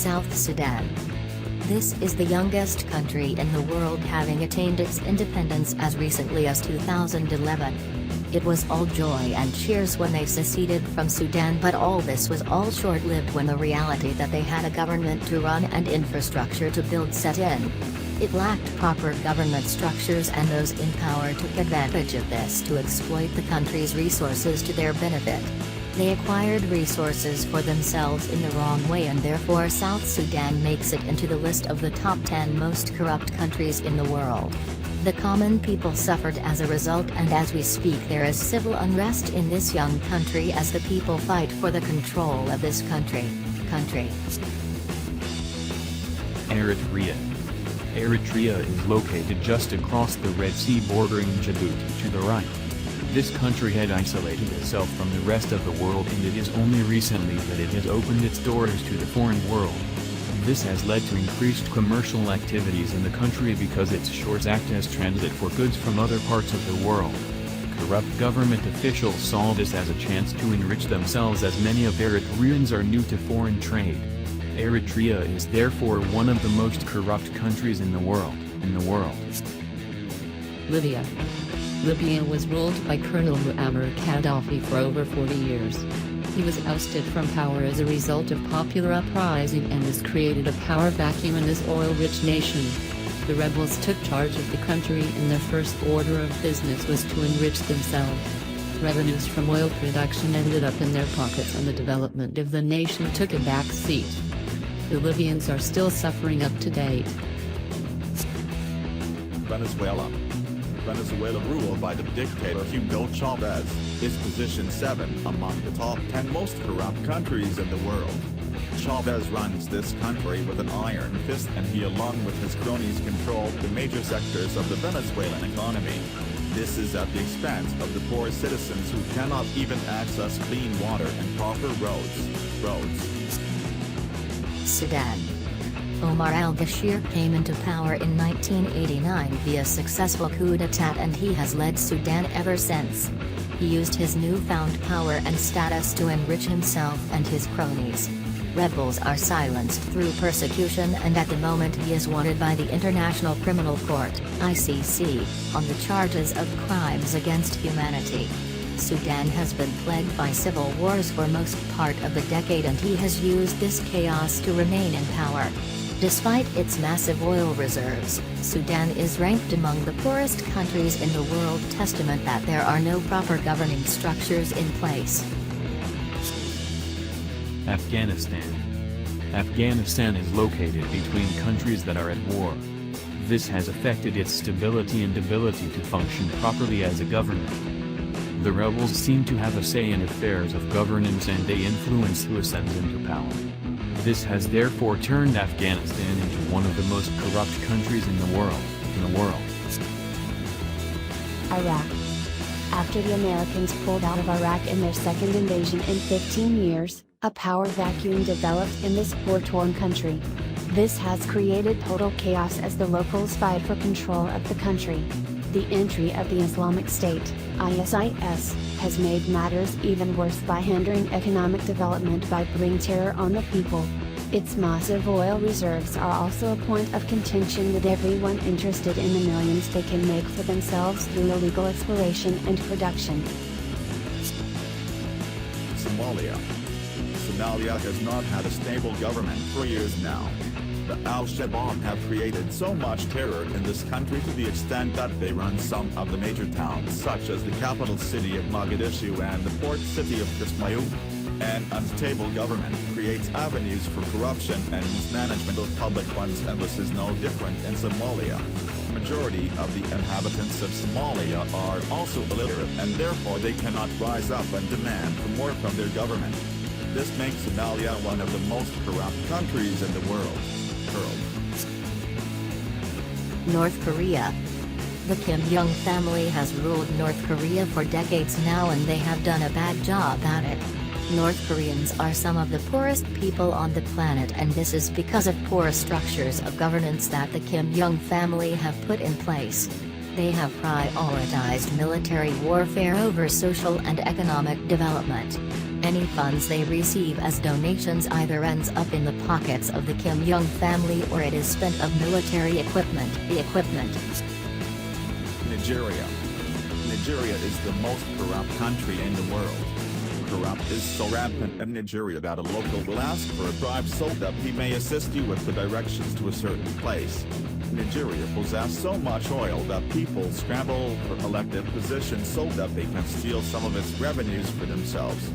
South Sudan. This is the youngest country in the world, having attained its independence as recently as 2011. It was all joy and cheers when they seceded from Sudan, but all this was all short-lived when the reality that they had a government to run and infrastructure to build set in. It lacked proper government structures, and those in power took advantage of this to exploit the country's resources to their benefit. They acquired resources for themselves in the wrong way, and therefore South Sudan makes it into the list of the top 10 most corrupt countries in the world. The common people suffered as a result, and as we speak there is civil unrest in this young country as the people fight for the control of this country. Eritrea. Eritrea is located just across the Red Sea, bordering Djibouti to the right. This country had isolated itself from the rest of the world, and it is only recently that it has opened its doors to the foreign world. This has led to increased commercial activities in the country because its shores act as transit for goods from other parts of the world. Corrupt government officials saw this as a chance to enrich themselves, as many of Eritreans are new to foreign trade. Eritrea is therefore one of the most corrupt countries in the world. Libya. Libya was ruled by Colonel Muammar Gaddafi for over 40 years. He was ousted from power as a result of popular uprising, and this created a power vacuum in this oil-rich nation. The rebels took charge of the country, and their first order of business was to enrich themselves. Revenues from oil production ended up in their pockets, and the development of the nation took a back seat. The Libyans are still suffering up to date. Venezuela, ruled by the dictator Hugo Chavez, is position 7 among the top 10 most corrupt countries in the world. Chavez runs this country with an iron fist, and he, along with his cronies, control the major sectors of the Venezuelan economy. This is at the expense of the poor citizens who cannot even access clean water and proper roads. Sudan. Omar al-Bashir came into power in 1989 via successful coup d'état, and he has led Sudan ever since. He used his newfound power and status to enrich himself and his cronies. Rebels are silenced through persecution, and at the moment he is wanted by the International Criminal Court (ICC) on the charges of crimes against humanity. Sudan has been plagued by civil wars for most part of the decade, and he has used this chaos to remain in power. Despite its massive oil reserves, Sudan is ranked among the poorest countries in the world, testament that there are no proper governing structures in place. Afghanistan. Afghanistan is located between countries that are at war. This has affected its stability and ability to function properly as a government. The rebels seem to have a say in affairs of governance, and they influence who ascends into power. This has therefore turned Afghanistan into one of the most corrupt countries in the world. Iraq. After the Americans pulled out of Iraq in their second invasion in 15 years, a power vacuum developed in this war-torn country. This has created total chaos as the locals fight for control of the country. The entry of the Islamic State, ISIS, has made matters even worse by hindering economic development by putting terror on the people. Its massive oil reserves are also a point of contention with everyone interested in the millions they can make for themselves through illegal exploration and production. Somalia has not had a stable government for years now. The Al-Shabaab have created so much terror in this country to the extent that they run some of the major towns, such as the capital city of Mogadishu and the port city of Kismayo. An unstable government creates avenues for corruption and mismanagement of public funds, and this is no different in Somalia. The majority of the inhabitants of Somalia are also illiterate, and therefore they cannot rise up and demand for more from their government. This makes Somalia one of the most corrupt countries in the world. North Korea. The Kim Jong family has ruled North Korea for decades now, and they have done a bad job at it. North Koreans are some of the poorest people on the planet, and this is because of poor structures of governance that the Kim Jong family have put in place. They have prioritized military warfare over social and economic development. Any funds they receive as donations either ends up in the pockets of the Kim Jong family or it is spent on military equipment. Nigeria. Nigeria is the most corrupt country in the world. Corrupt is so rampant in Nigeria that a local will ask for a bribe so that he may assist you with the directions to a certain place. Nigeria possesses so much oil that people scramble for elected positions so that they can steal some of its revenues for themselves.